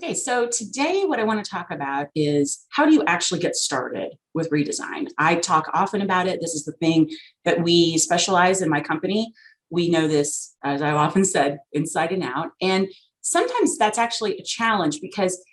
Okay, so today what I want to talk about is how do you actually get started with redesign? I talk often about it. This is the thing that we specialize in my company. We know this, as I've often said, inside and out. And sometimes that's actually a challenge because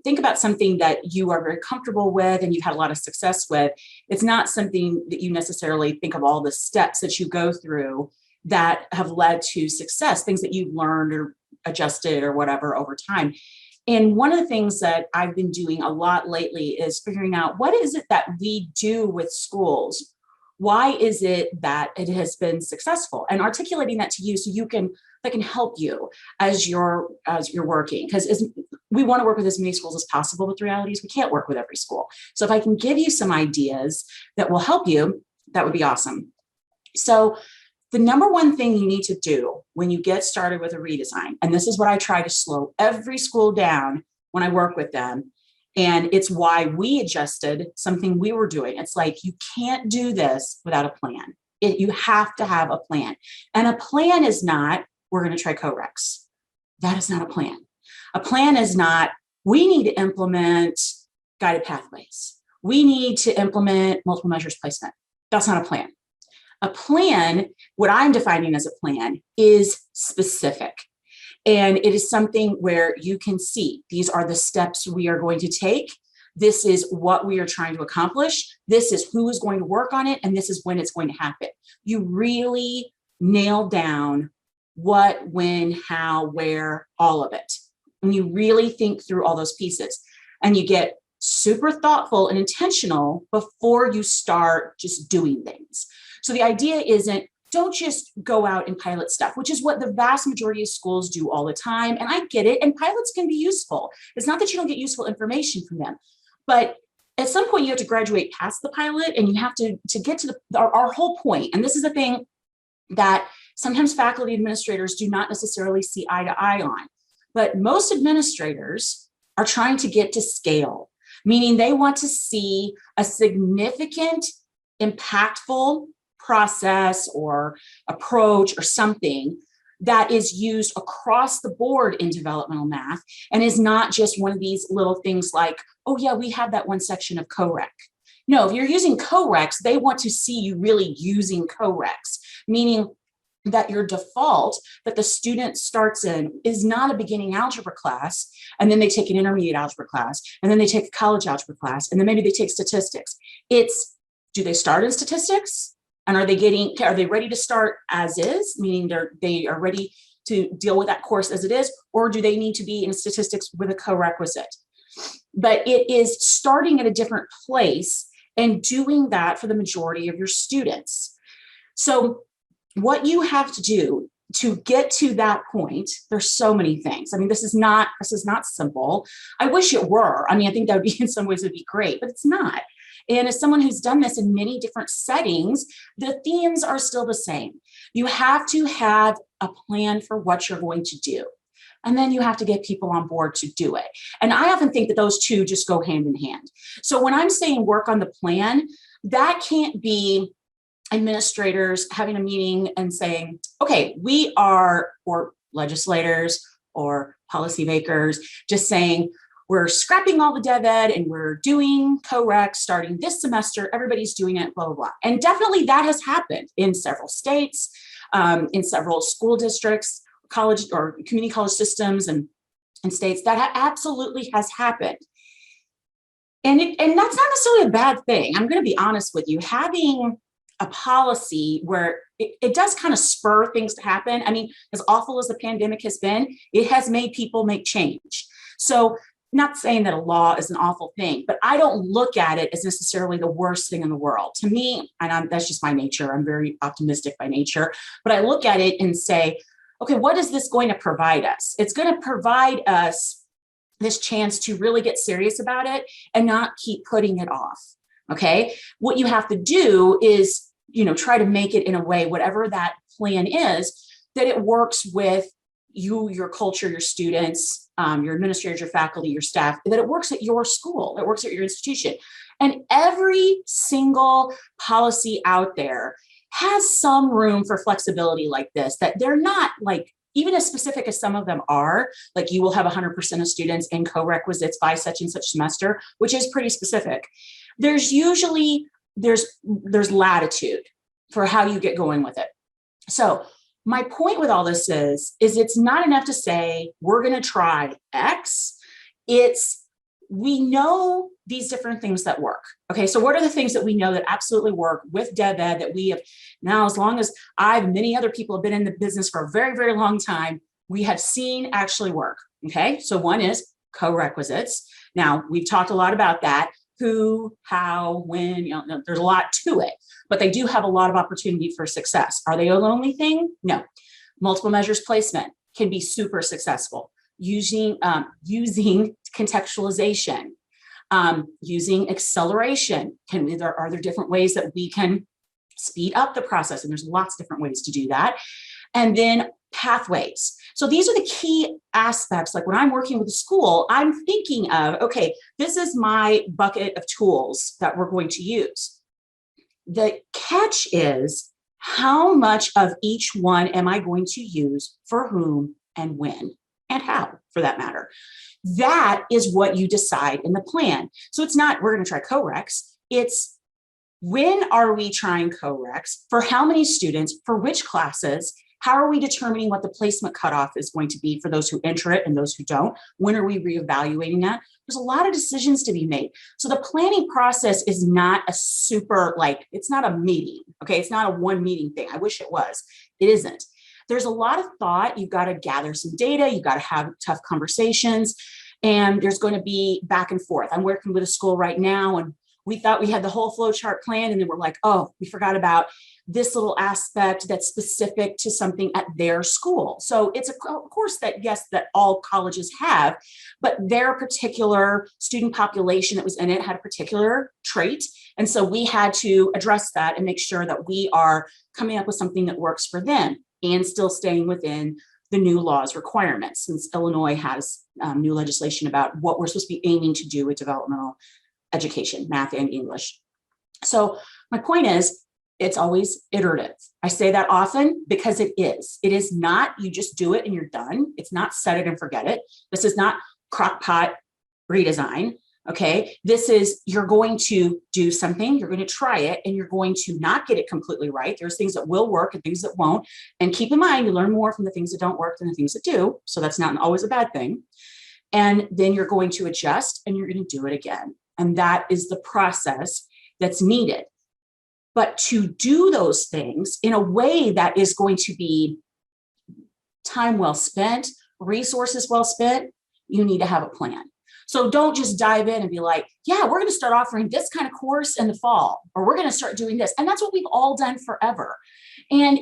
think about something that you are very comfortable with and you've had a lot of success with. It's not something that you necessarily think of all the steps that you go through that have led to success, things that you've learned or adjusted or whatever over time. And one of the things that I've been doing a lot lately is figuring out what is it that we do with schools? Why is it that it has been successful? And articulating that to you so you can that can help you as you're working. Because we want to work with as many schools as possible, but the reality is we can't work with every school. So if I can give you some ideas that will help you, that would be awesome. So the number one thing you need to do when you get started with a redesign, and this is what I try to slow every school down when I work with them, and it's why we adjusted something we were doing. It's like, you can't do this without a plan. You have to have a plan. And a plan is not, we're going to try Corex. That is not a plan. A plan is not, we need to implement guided pathways. We need to implement multiple measures placement. That's not a plan. A plan, what I'm defining as a plan, is specific. And it is something where you can see these are the steps we are going to take. This is what we are trying to accomplish. This is who is going to work on it. And this is when it's going to happen. You really nail down what, when, how, where, all of it. And you really think through all those pieces. And you get super thoughtful and intentional before you start just doing things. So the idea isn't, don't just go out and pilot stuff, which is what the vast majority of schools do all the time. And I get it. And pilots can be useful. It's not that you don't get useful information from them, but at some point you have to graduate past the pilot and you have to get to our whole point. And this is a thing that sometimes faculty administrators do not necessarily see eye to eye on, but most administrators are trying to get to scale, meaning they want to see a significant, impactful process or approach or something that is used across the board in developmental math and is not just one of these little things like, oh yeah, we have that one section of COREC. No, if you're using CORECs, they want to see you really using CORECs, meaning that your default that the student starts in is not a beginning algebra class, and then they take an intermediate algebra class, and then they take a college algebra class, and then maybe they take statistics. It's, do they start in statistics? And are they ready to start as is, meaning they are ready to deal with that course as it is, or do they need to be in statistics with a co-requisite? But it is starting at a different place and doing that for the majority of your students. So what you have to do to get to that point, there's so many things. I mean, this is not simple. I wish it were. I mean, I think that would be, in some ways, would be great, but it's not. And as someone who's done this in many different settings, the themes are still the same. You have to have a plan for what you're going to do. And then you have to get people on board to do it. And I often think that those two just go hand in hand. So when I'm saying work on the plan, that can't be administrators having a meeting and saying, okay, we are, or legislators or policymakers, just saying, we're scrapping all the dev ed and we're doing COREC starting this semester. Everybody's doing it, blah, blah, blah. And definitely that has happened in several states, in several school districts, college or community college systems and states. That absolutely has happened. And that's not necessarily a bad thing. I'm going to be honest with you. Having a policy where it does kind of spur things to happen. I mean, as awful as the pandemic has been, it has made people make change. So not saying that a law is an awful thing, but I don't look at it as necessarily the worst thing in the world. To me, and that's just my nature, I'm very optimistic by nature, but I look at it and say, okay, what is this going to provide us? It's going to provide us this chance to really get serious about it and not keep putting it off. Okay, what you have to do is, try to make it in a way, whatever that plan is, that it works with you, your culture, your students, your administrators, your faculty, your staff, that it works at your school, it works at your institution. And every single policy out there has some room for flexibility like this, that they're not like even as specific as some of them are, like you will have 100% of students in co-requisites by such and such semester, which is pretty specific. There's usually, there's latitude for how you get going with it. So my point with all this is it's not enough to say, we're going to try X. We know these different things that work. Okay, so what are the things that we know that absolutely work with DevEd that we have now, as long as many other people have been in the business for a very, very long time, we have seen actually work. Okay, so one is co-requisites. Now, we've talked a lot about that. Who, how, when, there's a lot to it, but they do have a lot of opportunity for success. Are they the only thing? No. Multiple measures placement can be super successful. Using contextualization, using acceleration. Are there different ways that we can speed up the process? And there's lots of different ways to do that. And then pathways. So these are the key aspects. Like when I'm working with a school, I'm thinking of, okay, this is my bucket of tools that we're going to use. The catch is, how much of each one am I going to use for whom and when and how, for that matter? That is what you decide in the plan. So it's not, we're going to try co-recs. It's, when are we trying co-recs? For how many students? For which classes? How are we determining what the placement cutoff is going to be for those who enter it and those who don't? When are we reevaluating that? There's a lot of decisions to be made. So the planning process is not a super, it's not a meeting, okay? It's not a one meeting thing. I wish it was. It isn't. There's a lot of thought. You've got to gather some data. You've got to have tough conversations, and there's going to be back and forth. I'm working with a school right now, and we thought we had the whole flow chart planned, and then we're like, oh, we forgot about this little aspect that's specific to something at their school. So it's a course that, yes, that all colleges have, but their particular student population that was in it had a particular trait. And so we had to address that and make sure that we are coming up with something that works for them and still staying within the new law's requirements, since Illinois has new legislation about what we're supposed to be aiming to do with developmental education, math and English. So my point is, it's always iterative. I say that often because it is. It is not, you just do it and you're done. It's not set it and forget it. This is not crockpot redesign. Okay. This is, you're going to do something, you're going to try it, and you're going to not get it completely right. There's things that will work and things that won't. And keep in mind, you learn more from the things that don't work than the things that do. So that's not always a bad thing. And then you're going to adjust and you're going to do it again. And that is the process that's needed. But to do those things in a way that is going to be time well spent, resources well spent, you need to have a plan. So don't just dive in and be like, yeah, we're going to start offering this kind of course in the fall, or we're going to start doing this. And that's what we've all done forever. And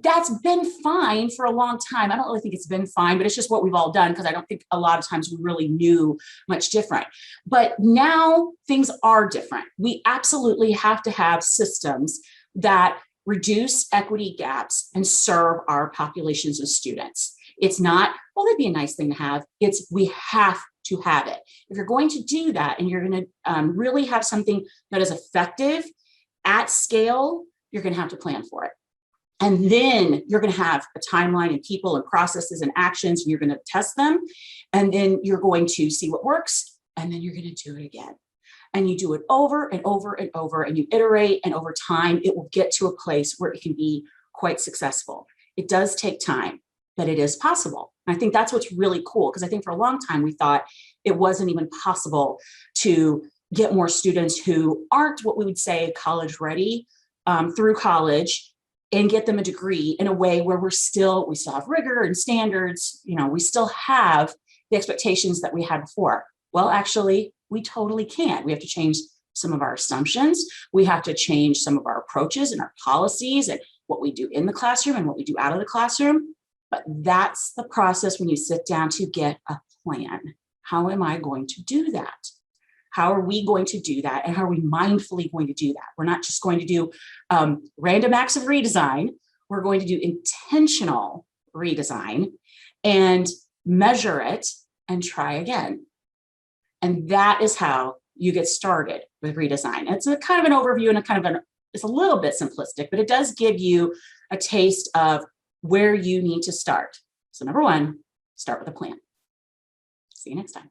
that's been fine for a long time. I don't really think it's been fine, but it's just what we've all done, because I don't think a lot of times we really knew much different. But now things are different. We absolutely have to have systems that reduce equity gaps and serve our populations of students. It's not, well, that'd be a nice thing to have. It's, we have to have it. If you're going to do that and you're going to really have something that is effective at scale, you're going to have to plan for it. And then you're going to have a timeline and people and processes and actions, and you're going to test them. And then you're going to see what works, and then you're going to do it again. And you do it over and over and over, and you iterate, and over time, it will get to a place where it can be quite successful. It does take time, but it is possible. And I think that's what's really cool, because I think for a long time, we thought it wasn't even possible to get more students who aren't what we would say college ready through college, and get them a degree in a way where we still have rigor and standards. We still have the expectations that we had before. Well, actually, we totally can. We have to change some of our assumptions. We have to change some of our approaches and our policies and what we do in the classroom and what we do out of the classroom. But that's the process when you sit down to get a plan. How am I going to do that? How are we going to do that? And how are we mindfully going to do that? We're not just going to do random acts of redesign. We're going to do intentional redesign and measure it and try again. And that is how you get started with redesign. It's a kind of an overview and it's a little bit simplistic, but it does give you a taste of where you need to start. So number one, start with a plan. See you next time.